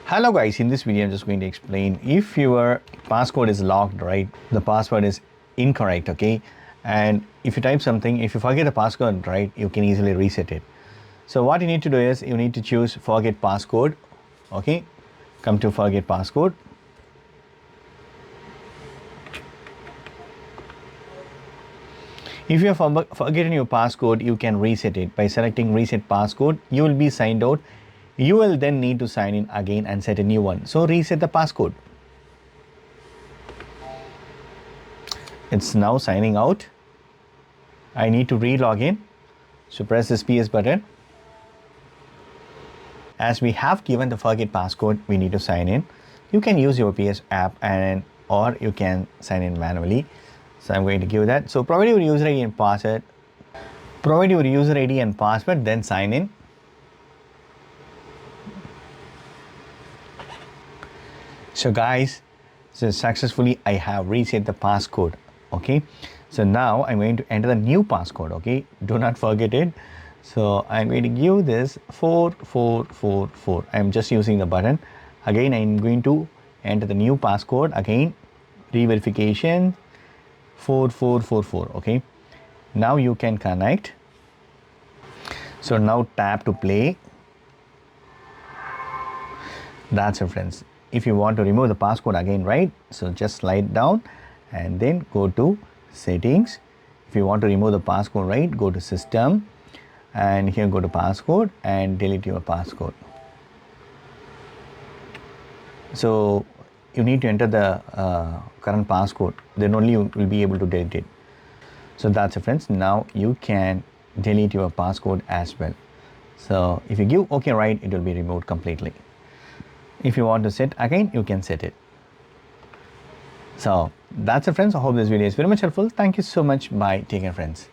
Hello guys, in this video I'm just going to explain if your passcode is locked, right, the password is incorrect, okay, and if you type something, if you forget the passcode, right, you can easily reset it. So what you need to do is you need to choose forget passcode, okay, come to forget passcode. If you have forgotten your passcode, you can reset it. By selecting reset passcode, you will be signed out. You will then need to sign in again and set a new one. So reset the passcode. It's now signing out. I need to re-log in. So press this PS button. As we have given the forget passcode, we need to sign in. You can use your PS app or you can sign in manually. So I'm going to give that. So provide your user ID and password. Provide your user ID and password, then sign in. So guys, so successfully I have reset the passcode, okay. So now I'm going to enter the new passcode, okay. Do not forget it. So I'm going to give this 4444. I'm just using the button. Again, I'm going to enter the new passcode. Again, re-verification 4444, okay. Now you can connect. So now tap to play. That's it, friends. If you want to remove the passcode again, right, so just slide down and then go to settings. If you want to remove the passcode, right, go to system and here go to passcode and delete your passcode. So you need to enter the current passcode, then only you will be able to delete it. So that's it, friends. Now you can delete your passcode as well. So if you give OK, right, it will be removed completely. If you want to set again, you can set it. So that's it, friends. I hope this video is very much helpful. Thank you so much. Bye. Take care, friends.